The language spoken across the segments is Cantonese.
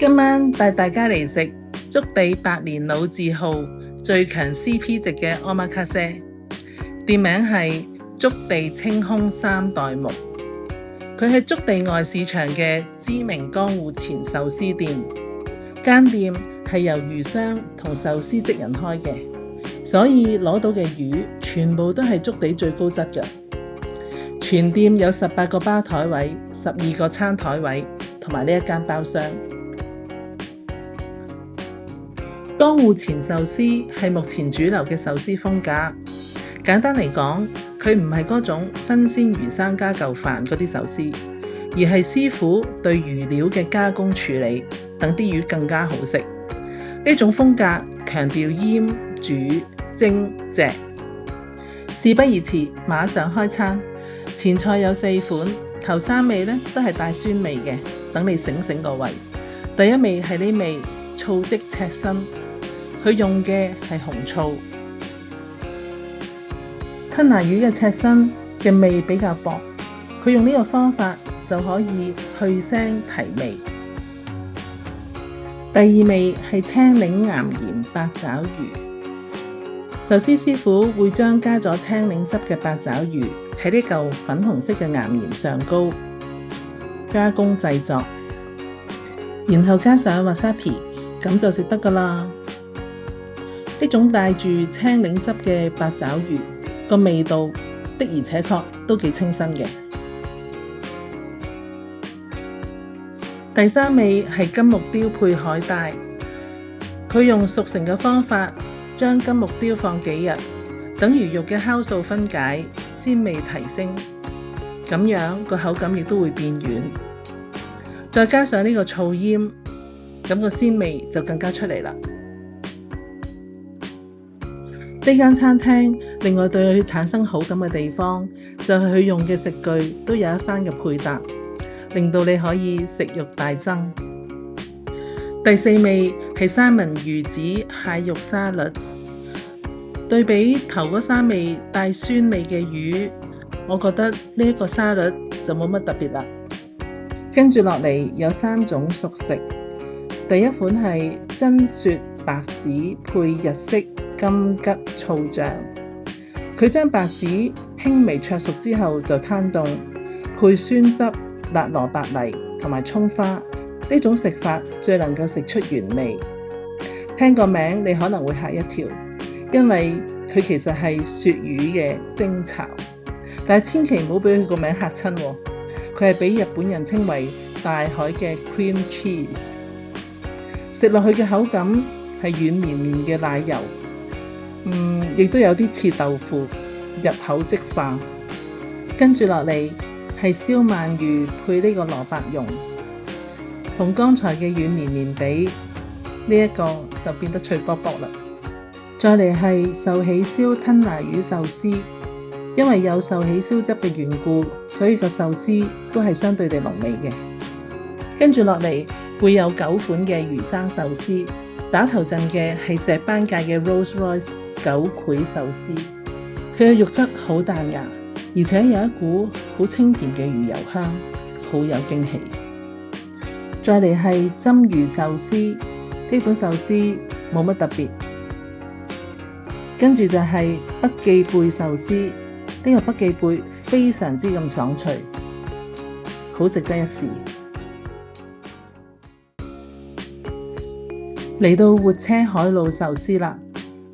今晚帶大家嚟食築地百年老字號最強 CP 值嘅 Omakase， 店名係築地清空三代目。佢係築地外市場嘅知名江戶前壽司店，間店係由魚商同壽司職人開嘅，所以攞到嘅魚全部都係築地最高質嘅。全店有18個吧台位、12個餐台位，同埋呢一間包廂。江戶前壽司係目前主流嘅壽司風格。簡單嚟講，佢唔係嗰種新鮮魚生加嚿飯嗰啲壽司，而係師傅對魚料嘅加工處理，等啲魚更加好食。呢種風格強調醃、煮、蒸、隻。事不宜遲，馬上開餐。前菜有4款，頭3味都係帶酸味嘅，等你醒醒個胃。第一味係呢味醋漬赤身，佢用嘅係紅醋。吞拿魚嘅赤身嘅味比較薄，佢用呢個方法就可以去腥提味。第二味係青檸岩鹽八爪魚，壽司師傅會將加咗青檸汁嘅八爪魚喺呢嚿粉紅色嘅岩鹽上高加工製作，然後加上 wasabi， 咁就食得㗎啦。呢種帶住青檸汁嘅八爪魚個味道的而且確都幾清新嘅。第3味係金目鯛配海帶，佢用熟成嘅方法將金目鯛放幾日，等魚肉嘅酵素分解，鮮味提升，咁樣個口感亦都會變軟。再加上呢個醋醃，咁個鮮味就更加出嚟啦。呢間餐廳另外對佢產生好感嘅地方，就係佢用嘅食具都有一番嘅配搭，令到你可以食慾大增。第4味係三文魚子蟹肉沙律，對比頭嗰3味帶酸味嘅魚，我覺得呢一個沙律就冇乜特別啦。跟住落嚟有3種熟食，第一款係真雪白子配日式金桔醋醬，佢將白子輕微灼熟之後就攤凍，配酸汁、辣蘿蔔泥同埋蔥花，呢種食法最能夠食出原味。聽個名你可能會嚇一跳，因為佢其實係鱈魚嘅蒸炒，但係千祈唔好俾佢個名嚇親喎，佢係俾日本人稱為大海嘅 cream cheese， 食落去嘅口感係軟綿綿嘅奶油。亦都有啲似豆腐，入口即化。跟住落嚟係燒鰻魚配呢個蘿蔔蓉，同剛才嘅軟綿綿比，呢一個就變得脆卜卜啦。再嚟係壽喜燒吞拿魚壽司，因為有壽喜燒汁嘅緣故，所以個壽司都係相對地濃味嘅。跟住落嚟會有9款嘅魚生壽司，打頭陣嘅係石斑界嘅 Rolls Royce 九潰壽司，佢嘅肉質好彈牙，而且有一股好清甜嘅魚油香，好有驚喜。再嚟係斟魚壽司，呢款壽司冇乜特別。跟住就係北寄貝壽司，呢個北寄貝非常之咁爽脆，好值得一試。嚟到活車海老壽司啦，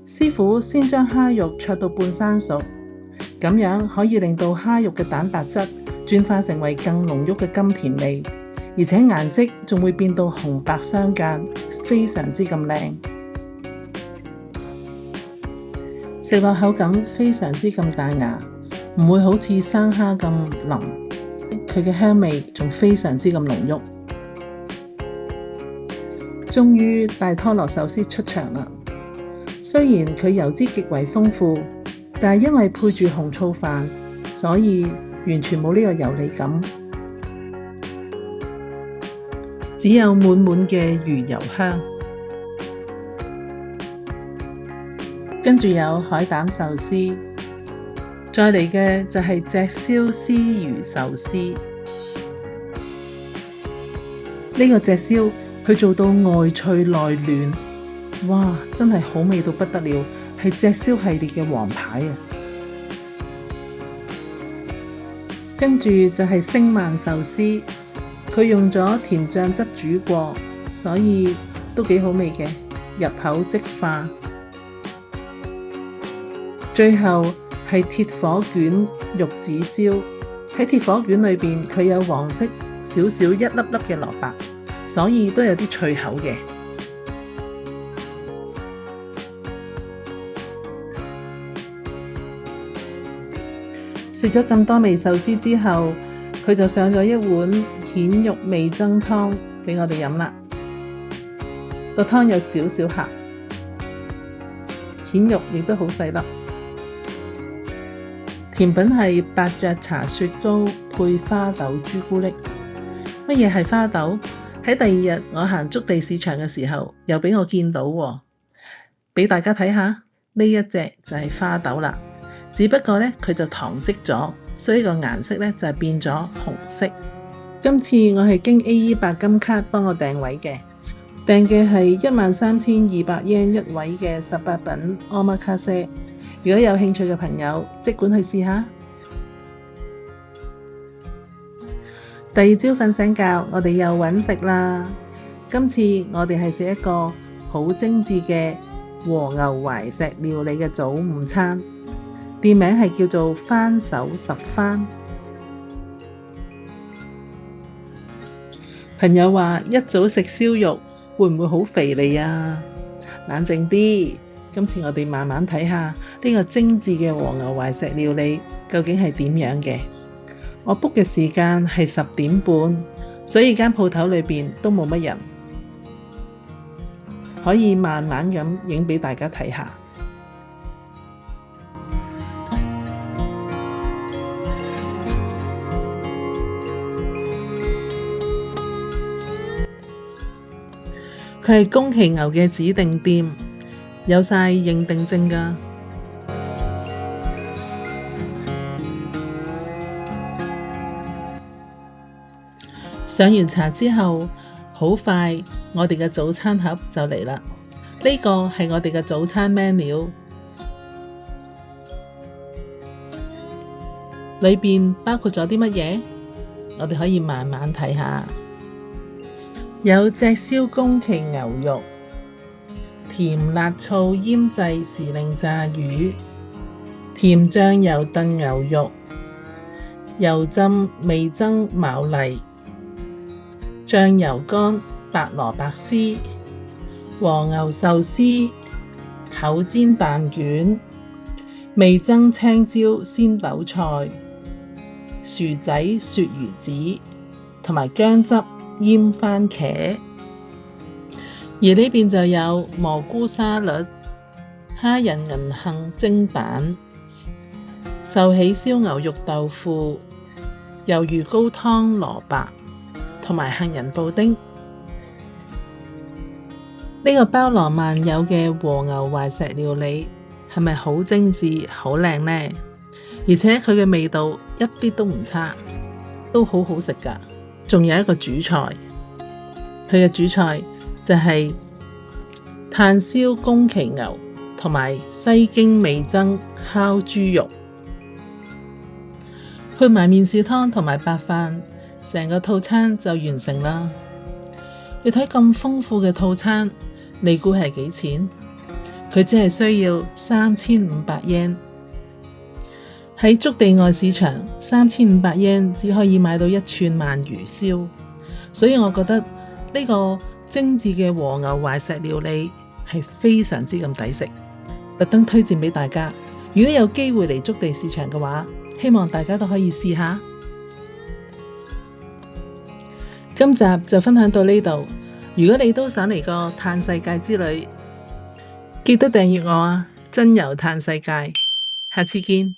師傅先將蝦肉灼到半生熟，咁樣可以令到蝦肉嘅蛋白質轉化成為更濃郁嘅甘甜味，而且顏色仲會變到紅白相間，非常之咁靚。食落口感非常之咁彈牙，唔會好似生蝦咁腍，佢嘅香味仲非常之咁濃郁。終於大拖羅壽司出場啦！雖然佢油脂極為豐富，但係因為配住紅醋飯，所以完全冇呢個油膩感，只有滿滿嘅魚油香。跟住有海膽壽司，再嚟嘅就係隻燒絲魚壽司。呢個隻燒去做到外脆內嫩，哇！真係好味到不得了，係隻燒系列嘅王牌啊！跟住就係星鰻壽司，佢用咗甜醬汁煮過，所以都幾好味嘅，入口即化。最後係鐵火卷玉子燒，喺鐵火卷裏邊佢有黃色少少一粒粒嘅蘿蔔，所以都有啲脆口嘅。食咗咁多味壽司之後，佢就上咗一碗蜆肉味噌湯俾我哋飲啦。個湯有少少鹹，蜆肉亦都好細粒。甜品係伯爵茶雪糕配花豆朱古力。乜嘢係花豆？喺第二日我行築地市場嘅時候，又俾我見到喎，俾大家睇下，呢一隻就係花豆啦。只不過呢，佢就糖漬咗，所以個顏色呢就變咗紅色。今次我係經 AE 白金卡幫我訂位嘅，訂嘅係13,200 yen 一位嘅18品 omakase。如果有興趣嘅朋友，即管去試下。第二朝瞓醒覺，我哋又搵食啦。今次我哋係食一個好精緻嘅和牛懷石料理嘅早午餐，店名係叫做番手十番。朋友話一早食燒肉會唔會好肥膩啊？冷靜啲，今次我哋慢慢睇下呢個精緻嘅和牛懷石料理究竟係點樣嘅。我 book 嘅時間係10點半，所以間鋪頭裏邊都冇乜人，可以慢慢咁影俾大家睇下。佢係宮崎牛嘅指定店，有晒認定證㗎。上完茶之後，好快我哋嘅早餐盒就嚟啦。呢個係我哋嘅早餐 menu， 裏邊包括咗啲乜嘢？我哋可以慢慢睇下。有隻燒宮崎牛肉、甜辣醋醃製時令炸魚、甜醬油燉牛肉、油浸味噌牡蠣、醬油乾白蘿蔔絲、和牛壽司、厚煎蛋卷、味噌青椒鮮豆菜、薯仔鱈魚子同埋薑汁醃番茄。而呢邊就有蘑菇沙律、蝦仁銀杏蒸蛋、壽喜燒牛肉豆腐、魷魚高湯蘿蔔同埋杏仁布丁。呢個包羅萬有嘅和牛懷石料理係咪好精緻、好靚呢？而且佢嘅味道一啲都唔差，都好好食㗎。仲有一個主菜，佢嘅主菜就係炭燒宮崎牛同埋西京味噌烤豬肉，配埋麵豉湯同埋白飯，成個套餐就完成啦。你睇咁豐富嘅套餐，你估係幾錢？佢只係需要3500 yen。喺築地外市場3500 yen只可以買到一串鰻魚燒，所以我覺得呢個精緻嘅和牛懷石料理係非常之咁抵食，特登推薦俾大家。如果有機會嚟築地市場嘅話，希望大家都可以試下。今集就分享到呢度，如果你都想嚟個嘆世界之旅，記得訂閱我啊！真遊嘆世界，下次見。